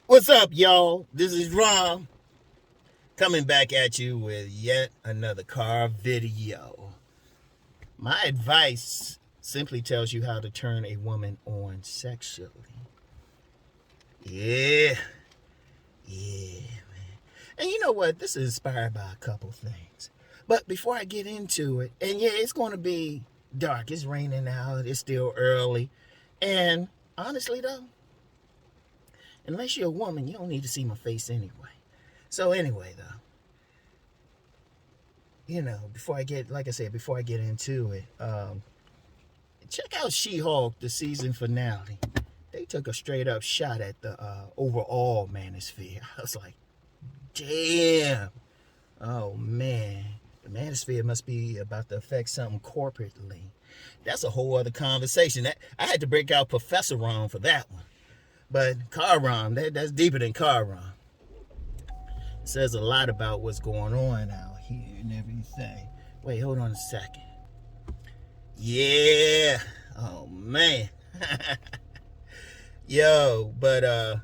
What's up, y'all? This is Rom coming back at you with yet another car video. My advice simply tells you how to turn a woman on sexually. Yeah, man. And you know what? This is inspired by a couple things. But before I get into it, and yeah, it's going to be dark. It's raining out. It's still early. And honestly, though, unless you're a woman, you don't need to see my face anyway. So anyway, though, before I get into it, check out She-Hulk, the season finale. They took a straight up shot at the overall manosphere. I was like, damn. Oh, man. The manosphere must be about to affect something corporately. That's a whole other conversation. I had to break out Professor Rom for that one. But car Rom, that's deeper than car Rom. It says a lot about what's going on out here and everything. Wait, hold on a second. Yeah. Oh, man. Yo, but,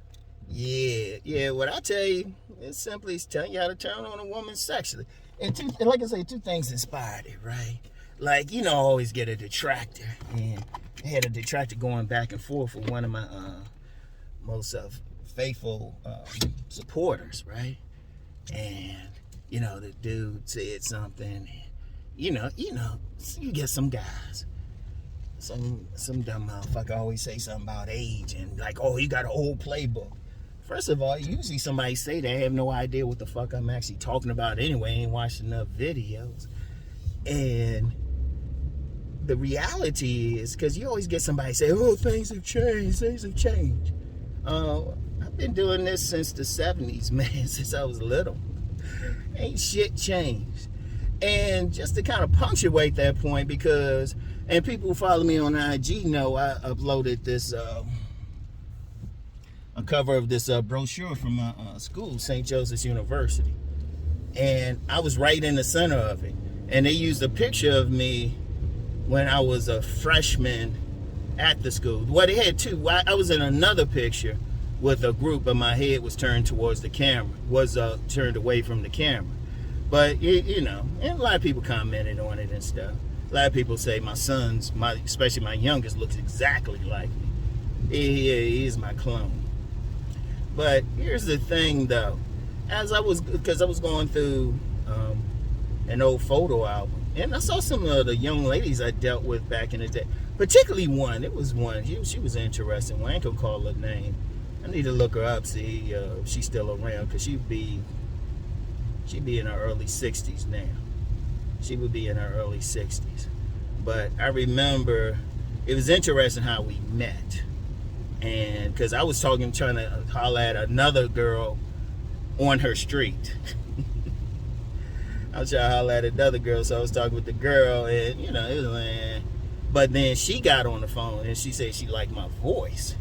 yeah, what I tell you, it's simply telling you how to turn on a woman sexually. And like I say, two things inspired it, right? Like, I always get a detractor. And I had a detractor going back and forth with one of my most faithful supporters, right? And, the dude said something. You get some guys. Some dumb motherfucker always say something about age and like, oh, you got an old playbook. First of all, usually somebody say that, I have no idea what the fuck I'm actually talking about anyway. I ain't watched enough videos. And the reality is, because you always get somebody say, oh, things have changed. I've been doing this since the 70s, man, since I was little. Ain't shit changed. And just to kind of punctuate that point, and people who follow me on IG know I uploaded this, a cover of this brochure from my school, St. Joseph's University. And I was right in the center of it. And they used a picture of me when I was a freshman at the school. Well, they had two. I was in another picture with a group, but my head was turned towards the camera, turned away from the camera. But, and a lot of people commented on it and stuff. A lot of people say my sons, especially my youngest, looks exactly like me. He is my clone. But here's the thing, though. Because I was going through an old photo album, and I saw some of the young ladies I dealt with back in the day. Particularly one. It was one. She was interesting. Well, I ain't gonna call her name. I need to look her up, see if she's still around, because she'd be in her early 60s now. She would be in her early 60s. But I remember it was interesting how we met. And because I was trying to holler at another girl on her street. I was trying to holler at another girl, so I was talking with the girl, and, it was like, but then she got on the phone, and she said she liked my voice.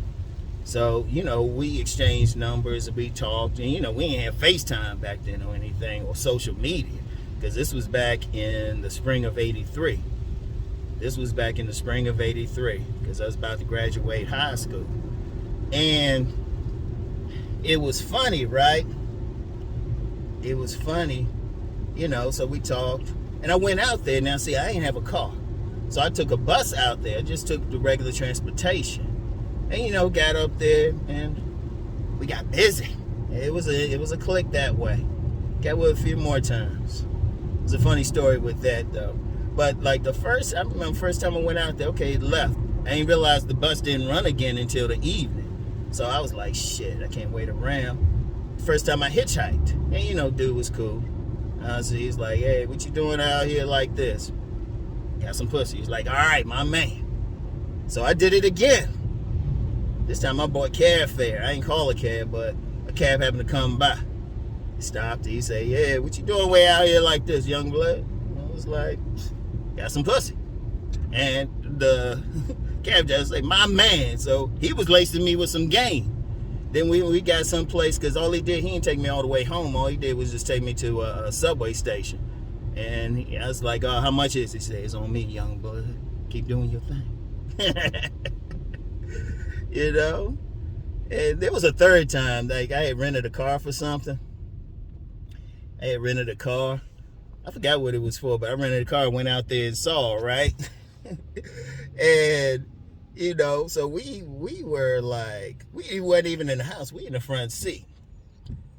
So, we exchanged numbers, and we talked, and, we didn't have FaceTime back then or anything, or social media, because this was back in the spring of '83. Because I was about to graduate high school. And it was funny, right? It was funny, so we talked. And I went out there. Now, see, I didn't have a car. So I took a bus out there. Just took the regular transportation. And, got up there and we got busy. It was a click that way. Got with a few more times. It's a funny story with that, though. But, like, I remember the first time I went out there, okay, it left. I didn't realize the bus didn't run again until the evening. So I was like, shit, I can't wait around. First time I hitchhiked. And, dude was cool. So he's like, hey, what you doing out here like this? Got some pussy. He's like, all right, my man. So I did it again. This time I bought cab fare. I ain't call a cab, but a cab happened to come by. He stopped. He said, yeah, what you doing way out here like this, young blood? And I was like, got some pussy. And the cab driver said, my man. So he was lacing me with some game. Then we got someplace, because all he didn't take me all the way home. All he did was just take me to a subway station. And I was like, how much is it? He said, it's on me, young blood. Keep doing your thing. And there was a third time, like I had rented a car for something. I had rented a car. I forgot what it was for, but I rented a car, went out there and saw, right? And, you know, so we were like, we weren't even in the house. We in the front seat,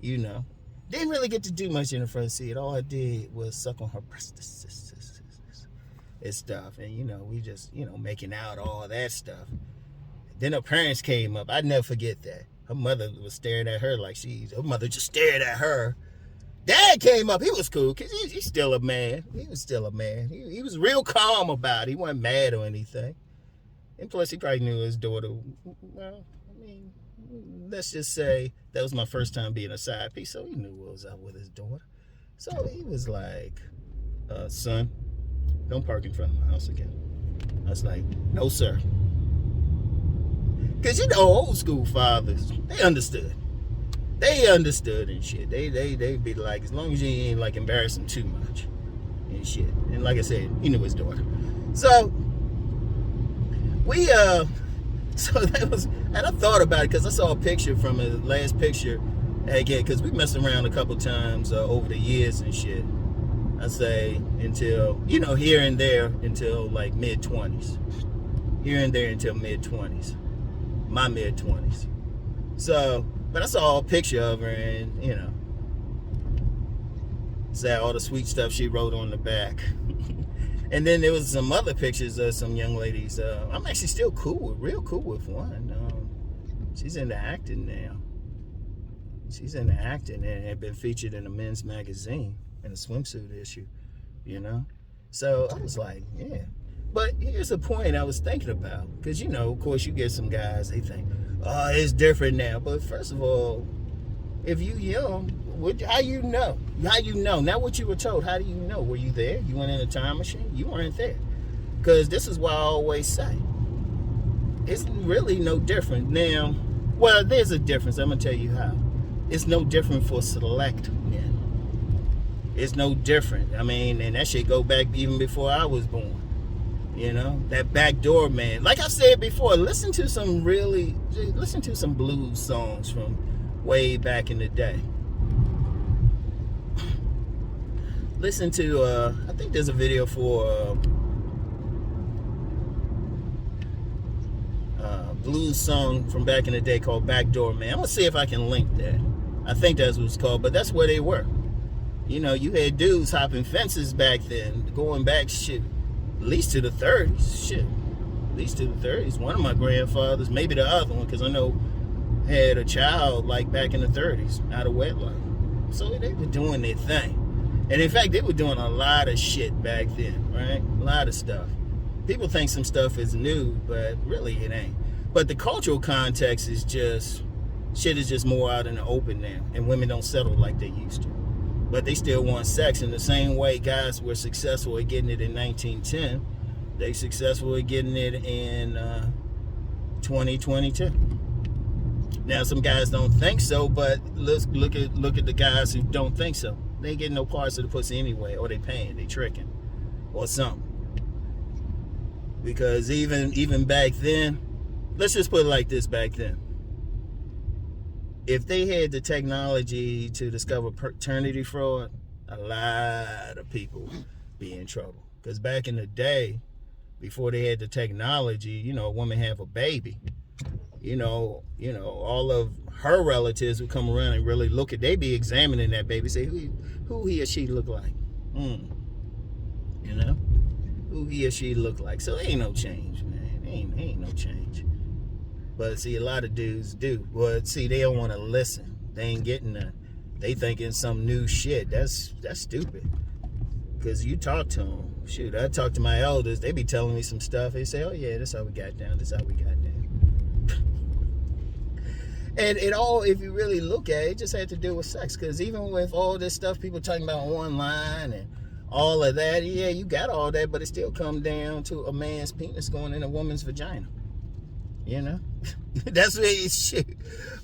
you know. Didn't really get to do much in the front seat. All I did was suck on her breasts and stuff. And, you know, we just, you know, making out, all that stuff. Then her parents came up. I'd never forget that. Her mother was staring at her like her mother just stared at her. Dad came up. He was cool because he's still a man. He was still a man. He was real calm about it. He wasn't mad or anything. And plus, he probably knew his daughter. Well, I mean, let's just say that was my first time being a side piece, so he knew what was up with his daughter. So he was like, son, don't park in front of my house again. I was like, no, sir. Because, you know, old school fathers, they understood. They understood and shit. They'd be like, as long as you ain't like embarrass him too much and shit. And like I said, he knew his daughter. So we so that was, and I thought about it because I saw a picture from his last picture again, because we messed around a couple times over the years and shit. I say until, you know, here and there until like mid-20s. Here and there until mid-20s. My mid-20s. So, but I saw a picture of her and, you know, said all the sweet stuff she wrote on the back. And then there was some other pictures of some young ladies. I'm actually still real cool with one. She's into acting now. She's into acting and had been featured in a men's magazine in a swimsuit issue, you know? So I was like, yeah. But here's a point I was thinking about. Because, you know, of course, you get some guys, they think, oh, it's different now. But first of all, if you young, how you know? How you know? Not what you were told. How do you know? Were you there? You went in a time machine? You weren't there. Because this is why I always say, it's really no different. Now, well, there's a difference. I'm going to tell you how. It's no different for select men. It's no different. I mean, and that shit go back even before I was born. You know, that backdoor man. Like I said before, listen to some blues songs from way back in the day. Listen to, I think there's a video for blues song from back in the day called Backdoor Man. I'm going to see if I can link that. I think that's what it's called, but that's where they were. You know, you had dudes hopping fences back then, going back, shit, at least to the 30s. Shit, at least to the 30s. One of my grandfathers, maybe the other one, because I know had a child like back in the 30s out of wedlock. So they were doing their thing. And in fact, they were doing a lot of shit back then, right? A lot of stuff. People think some stuff is new, but really it ain't. But the cultural context is just, shit is just more out in the open now. And women don't settle like they used to. But they still want sex in the same way guys were successful at getting it in 1910. They successful at getting it in 2022. Now some guys don't think so, but let's look at the guys who don't think so. They ain't getting no parts of the pussy anyway, or they paying, they tricking, or something. Because even back then, let's just put it like this back then. If they had the technology to discover paternity fraud, a lot of people be in trouble. Because back in the day, before they had the technology, you know, a woman have a baby, you know, all of her relatives would come around and really look at, they be examining that baby, say who he or she look like, you know, who he or she look like. So ain't no change, man. Ain't no change. But see, a lot of dudes do. But see, they don't want to listen. They ain't getting that. They thinking some new shit. That's stupid. Because you talk to them. Shoot, I talk to my elders. They be telling me some stuff. They say, oh yeah, this how we got down. This how we got down. And it all, if you really look at it, it just had to do with sex. Because even with all this stuff, people talking about online and all of that, yeah, you got all that, but it still come down to a man's penis going in a woman's vagina. You know? That's what it's shit.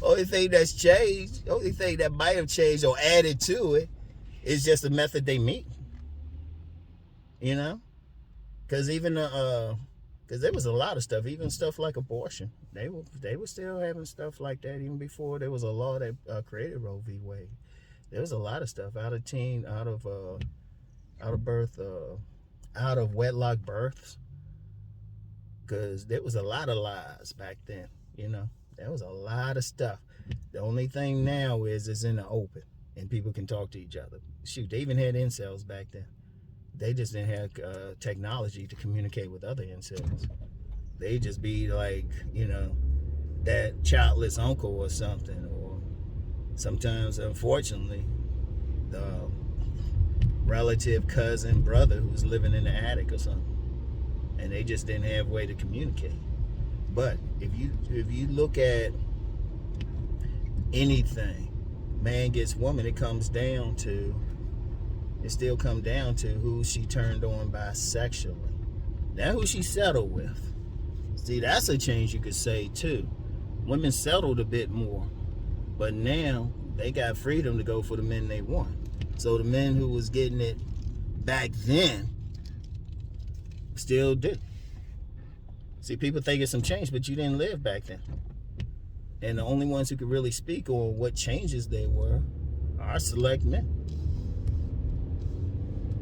Only thing that's changed, only thing that might have changed or added to it is just the method they meet. You know? Because even the Because there was a lot of stuff, even stuff like abortion. They were still having stuff like that even before there was a law that created Roe v. Wade. There was a lot of stuff out of wedlock births. Because there was a lot of lies back then. There was a lot of stuff. The only thing now is it's in the open and people can talk to each other. Shoot, they even had incels back then. They just didn't have technology to communicate with other incels. They just be like, that childless uncle or something. Or sometimes, unfortunately, the relative, cousin, brother who's living in the attic or something. And they just didn't have a way to communicate. But if you look at anything, man gets woman, it still comes down to who she turned on bisexually. Not who she settled with. See, that's a change you could say too. Women settled a bit more, but now they got freedom to go for the men they want. So the men who was getting it back then still do. See, people think it's some change, but you didn't live back then. And the only ones who could really speak on what changes there were are select men.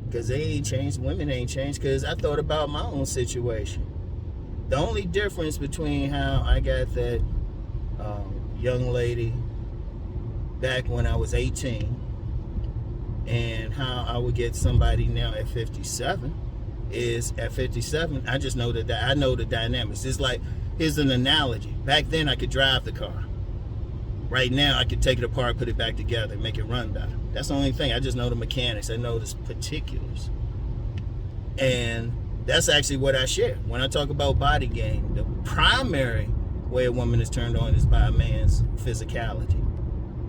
Because they ain't changed, women ain't changed, because I thought about my own situation. The only difference between how I got that young lady back when I was 18 and how I would get somebody now at 57 is at 57, I just know that I know the dynamics. It's like, here's an analogy. Back then I could drive the car. Right now I could take it apart, put it back together, and make it run better. That's the only thing. I just know the mechanics. I know the particulars. And that's actually what I share. When I talk about body game, the primary way a woman is turned on is by a man's physicality.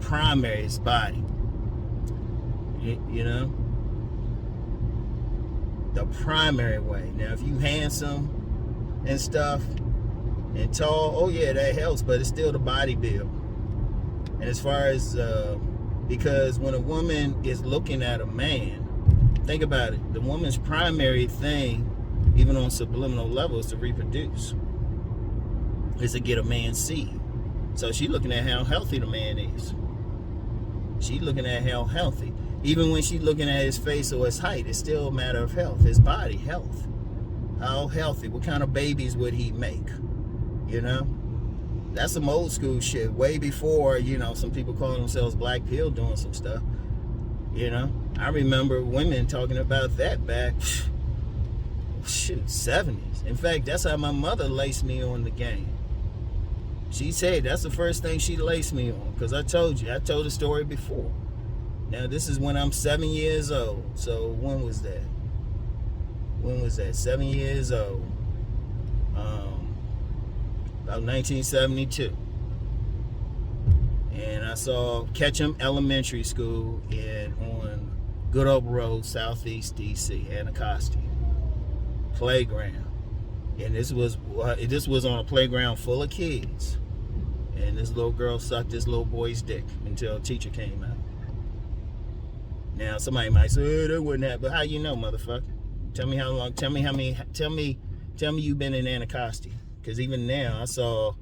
Primary is body. The primary way. Now, if you handsome and stuff and tall, oh yeah, that helps, but it's still the body build. And as far as, because when a woman is looking at a man, think about it, the woman's primary thing, even on subliminal level, is to reproduce. Is to get a man's seed. So she's looking at how healthy the man is. She's looking at how healthy. Even when she's looking at his face or his height, it's still a matter of health. His body, health. How healthy? What kind of babies would he make? That's some old school shit. Way before, some people calling themselves black pill doing some stuff. I remember women talking about that back, 70s. In fact, that's how my mother laced me on the game. She said that's the first thing she laced me on. Because I told the story before. Now, this is when I'm 7 years old. So, when was that? 7 years old. About 1972. And I saw Ketchum Elementary School on Good Hope Road, Southeast DC, Anacostia. Playground. And this was on a playground full of kids. And this little girl sucked this little boy's dick until a teacher came out. Now somebody might say, "Oh, that wouldn't happen." But how you know, motherfucker? Tell me how long. Tell me how many. Tell me you've been in Anacostia. Because even now, I saw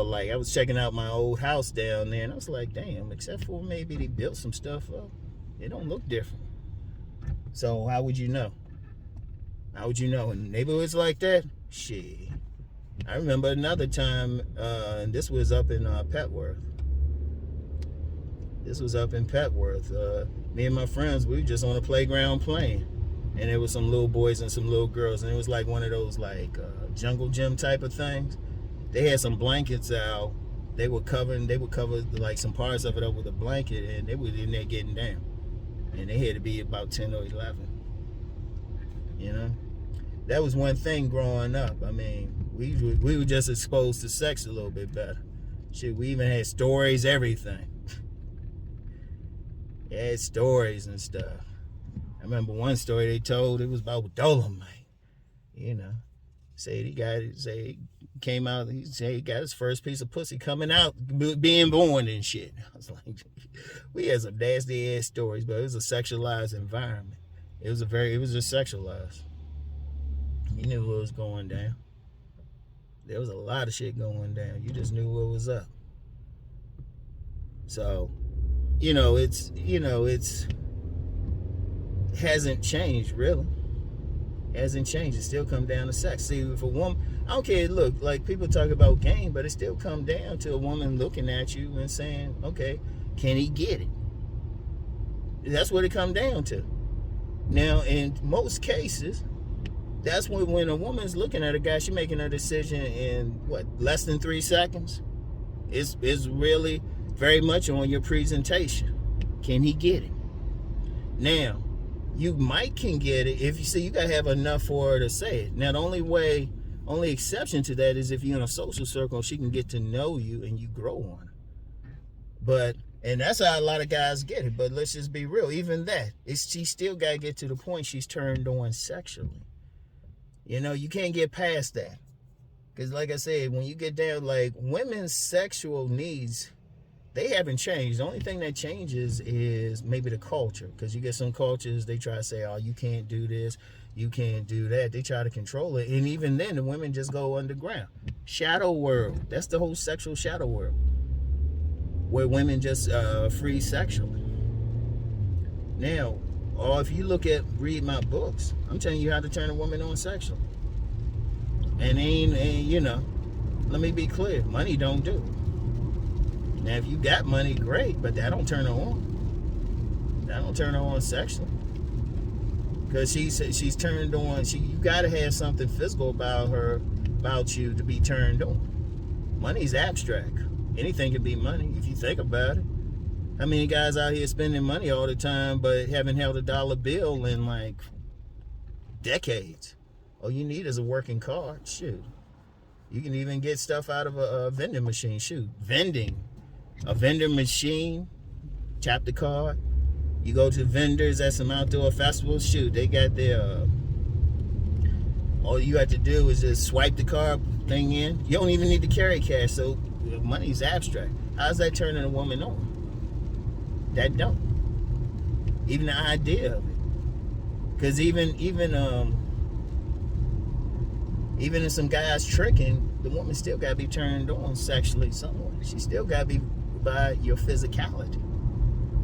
like I was checking out my old house down there, and I was like, damn. Except for maybe they built some stuff up, it don't look different. So how would you know? How would you know in neighborhoods like that? Shit. I remember another time, and this was up in Petworth. Me and my friends, we were just on the playground playing. And there was some little boys and some little girls. And it was like one of those like jungle gym type of things. They had some blankets out. They would cover like some parts of it up with a blanket. And they were in there getting down. And they had to be about 10 or 11. That was one thing growing up. I mean, we were just exposed to sex a little bit better. Shit, we even had stories, everything. Had stories and stuff. I remember one story they told, it was about Dolomite. Said he came out, he said he got his first piece of pussy coming out, being born and shit. I was like, we had some nasty ass stories, but it was a sexualized environment. It was just sexualized. You knew what was going down. There was a lot of shit going down. You just knew what was up. So, it's hasn't changed really. Hasn't changed. It still come down to sex. See, if a woman, I don't care. Look, like people talk about game, but it still come down to a woman looking at you and saying, "Okay, can he get it?" That's what it come down to. Now, in most cases, that's when a woman's looking at a guy, she's making a decision in less than 3 seconds. It's really very much on your presentation. Can he get it? Now, you can get it if you gotta have enough for her to say it. Now, the only exception to that is if you're in a social circle, she can get to know you and you grow on her. And that's how a lot of guys get it. But let's just be real. Even that, she still got to get to the point she's turned on sexually. You can't get past that. Because like I said, when you get down, like women's sexual needs, they haven't changed. The only thing that changes is maybe the culture. Because you get some cultures, they try to say, oh, you can't do this, you can't do that. They try to control it. And even then, the women just go underground. Shadow world. That's the whole sexual shadow world, where women just free sexually. Now, or if you read my books, I'm telling you how to turn a woman on sexually. And let me be clear, money don't do it. Now, if you got money, great, but that don't turn her on. That don't turn her on sexually. Because she's turned on, you got to have something physical about you to be turned on. Money's abstract. Anything can be money if you think about it. How many guys out here spending money all the time but haven't held a dollar bill in like decades? All you need is a working card. Shoot. You can even get stuff out of a vending machine. Shoot. A vending machine. Tap the card. You go to vendors at some outdoor festivals. Shoot. They got their... all you have to do is just swipe the card thing in. You don't even need to carry cash. So money's abstract. How's that turning a woman on? That don't. Even the idea of it. Because even if some guys tricking, the woman still got to be turned on sexually somewhere. She still got to be by your physicality.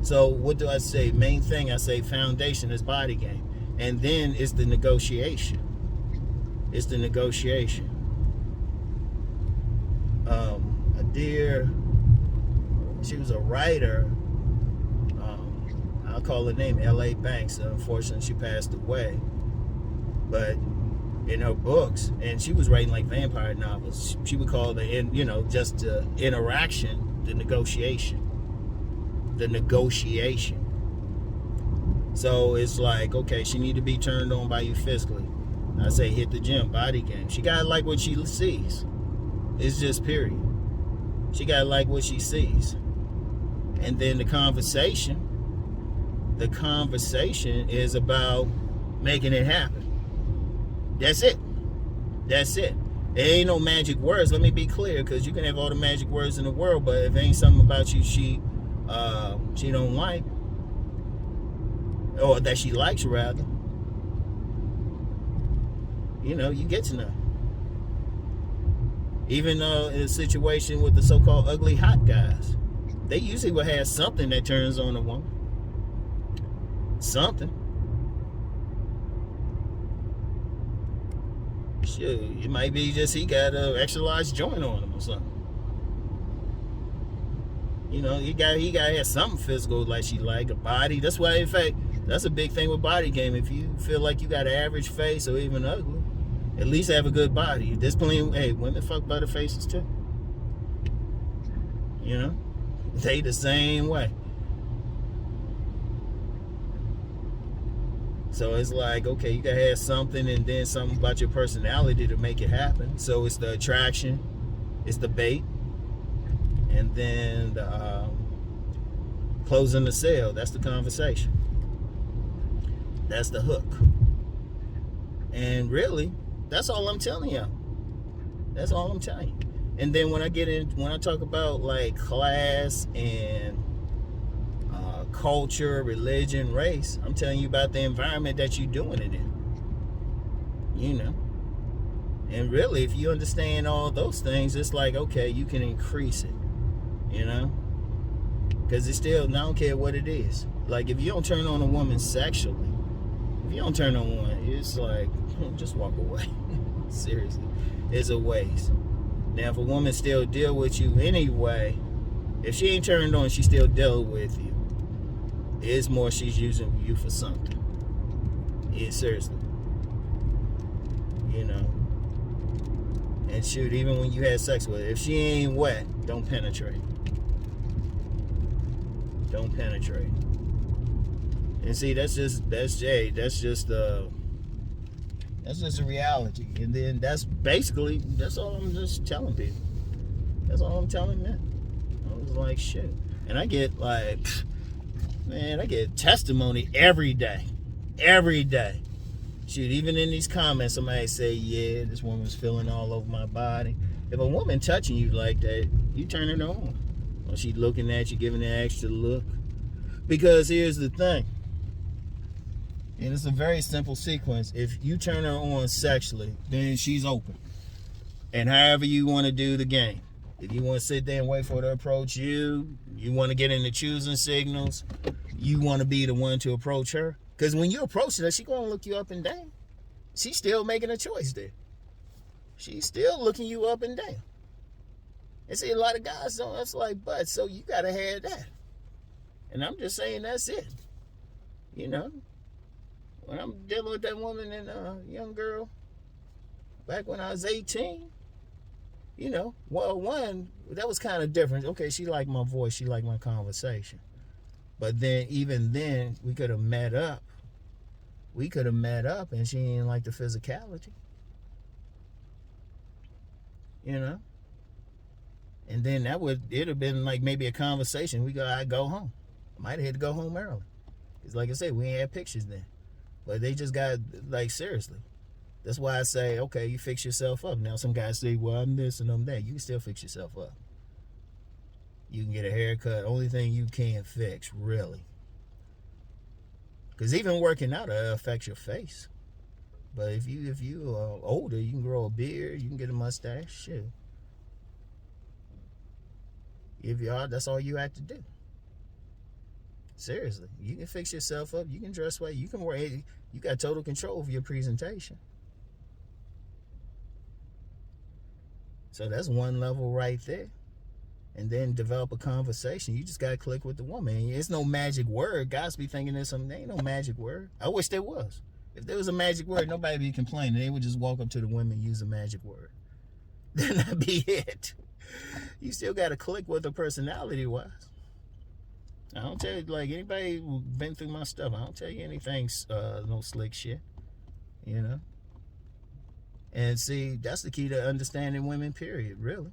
So what do I say? Main thing I say, foundation is body game. And then it's the negotiation. It's the negotiation. A dear, she was a writer. I'll call her name L.A. Banks. Unfortunately, she passed away. But in her books, and she was writing like vampire novels, she would call just the interaction, the negotiation. The negotiation. So it's like, okay, she need to be turned on by you physically. I say hit the gym, body game. She gotta like what she sees. It's just period. She gotta like what she sees. And then the conversation is about making it happen. That's it. That's it. There ain't no magic words. Let me be clear, because you can have all the magic words in the world, but if it ain't something about you she don't like, or that she likes rather, you get to know. Even in a situation with the so-called ugly hot guys, they usually will have something that turns on a woman. Something. Shit, it might be just he got an extra large joint on him or something. He got to have something physical like she like, a body. That's why, in fact, that's a big thing with body game. If you feel like you got an average face or even ugly, at least have a good body. There's plenty. Hey, women fuck by the faces too. They the same way. So it's like, okay, you gotta have something, and then something about your personality to make it happen. So it's the attraction, it's the bait, and then the closing the sale. That's the conversation. That's the hook. And really, that's all I'm telling you. That's all I'm telling you. And then when I talk about like class and culture, religion, race, I'm telling you about the environment that you're doing it in. And really, if you understand all those things, it's like, okay, you can increase it, you know? Because it's still, I don't care what it is. Like, if you don't turn on a woman sexually, if you don't turn on one, it's like, just walk away. Seriously. It's a waste. Now, if a woman still deal with you anyway, if she ain't turned on, she still deal with you. It's more she's using you for something. Yeah, seriously. You know. And shoot, even when you had sex with her, if she ain't wet, don't penetrate. Don't penetrate. And see, that's just a reality. And then that's all I'm just telling people. That's all I'm telling them. I was like, shit. And I get like, man, I get testimony every day. Every day. Shoot, even in these comments, somebody say, yeah, this woman's feeling all over my body. If a woman touching you like that, you turn it on. Or she looking at you, giving an extra look. Because here's the thing. And it's a very simple sequence. If you turn her on sexually, then she's open. And however you want to do the game. If you want to sit there and wait for her to approach you, you want to get into choosing signals, you want to be the one to approach her. Because when you approach her, she's going to look you up and down. She's still making a choice there. She's still looking you up and down. And see, a lot of guys don't. That's like, but so you got to have that. And I'm just saying that's it. You know, when I'm dealing with that woman and young girl, back when I was 18, you know, well, one, that was kind of different. Okay, she liked my voice. She liked my conversation. But then, even then, we could have met up. And she didn't like the physicality. You know? And then it'd have been like maybe a conversation. I'd go home. I might have had to go home early. Because like I said, we ain't had pictures then. But they just got, like, seriously. That's why I say, okay, you fix yourself up. Now some guys say, well, I'm this and I'm that. You can still fix yourself up. You can get a haircut. Only thing you can't fix, really. Because even working out affects your face. But if you are older, you can grow a beard. You can get a mustache. Shit. If you are, that's all you have to do. Seriously. You can fix yourself up. You can dress well. You can wear. You got total control of your presentation. So that's one level right there. And then develop a conversation. You just got to click with the woman. It's no magic word. Guys be thinking there's something. There ain't no magic word. I wish there was. If there was a magic word, nobody would be complaining. They would just walk up to the women and use a magic word. Then that'd be it. You still got to click with her personality-wise. I don't tell you, like, anybody who's been through my stuff, I don't tell you anything, no slick shit. You know? And see, that's the key to understanding women, period, really.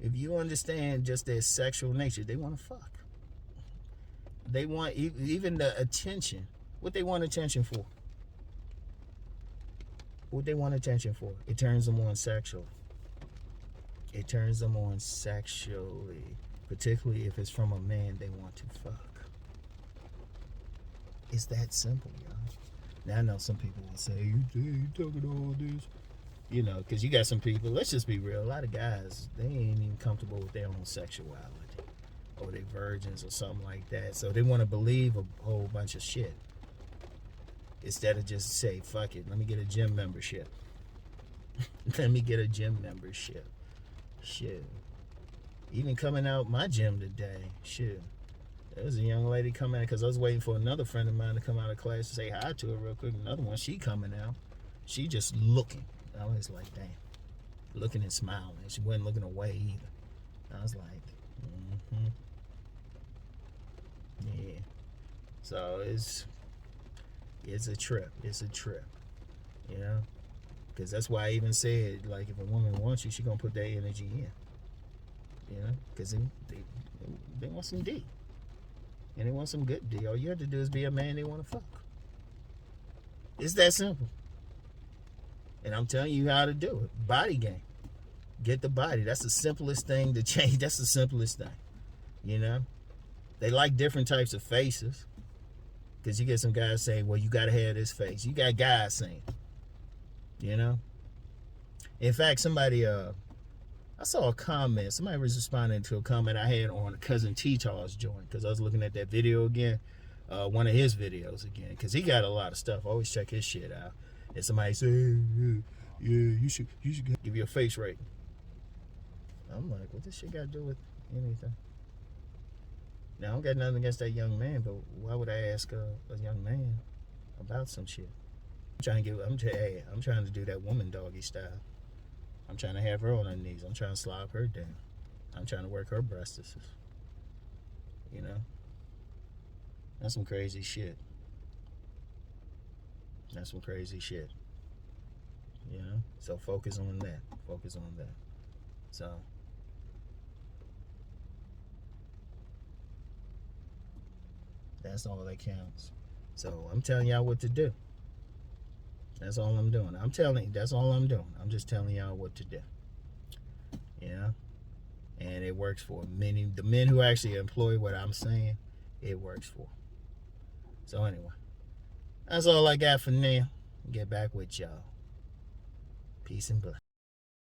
If you understand just their sexual nature, they want to fuck. They want even the attention. What they want attention for? What they want attention for? It turns them on sexually. It turns them on sexually. Particularly if it's from a man they want to fuck. It's that simple, y'all. Now, I know some people will say, you talking all this. You know, because you got some people, let's just be real, a lot of guys, they ain't even comfortable with their own sexuality. Or they virgins or something like that. So they want to believe a whole bunch of shit. Instead of just say, fuck it, let me get a gym membership. Let me get a gym membership. Shit. Even coming out my gym today, shit. There was a young lady coming in, because I was waiting for another friend of mine to come out of class to say hi to her real quick. Another one, she coming out. She just looking. I was like, damn. Looking and smiling. She wasn't looking away either. I was like, yeah. So it's a trip. It's a trip. You know? Because that's why I even said, like, if a woman wants you, she gonna put that energy in. You know? Because they want some D. And they want some good D. All you have to do is be a man they want to fuck. It's that simple. And I'm telling you how to do it. Body game. Get the body. That's the simplest thing to change. That's the simplest thing. You know? They like different types of faces. Because you get some guys saying, well, you got to have this face. You got guys saying, you know? In fact, somebody, I saw a comment. Somebody was responding to a comment I had on Cousin T-Tar's joint, because I was looking at that video again, one of his videos again, because he got a lot of stuff. Always check his shit out. And somebody said, yeah, you should give your face rating. I'm like, what this shit got to do with anything? Now, I don't got nothing against that young man, but why would I ask a young man about some shit? I'm trying to do that woman doggy style. I'm trying to have her on her knees. I'm trying to slob her down. I'm trying to work her breasts. You know? That's some crazy shit. That's some crazy shit. You know? So focus on that. Focus on that. So that's all that counts. So I'm telling y'all what to do. That's all I'm doing. That's all I'm doing. I'm just telling y'all what to do. Yeah. And it works for many. The men who actually employ what I'm saying, it works for. So anyway, that's all I got for now. Get back with y'all. Peace and blessings.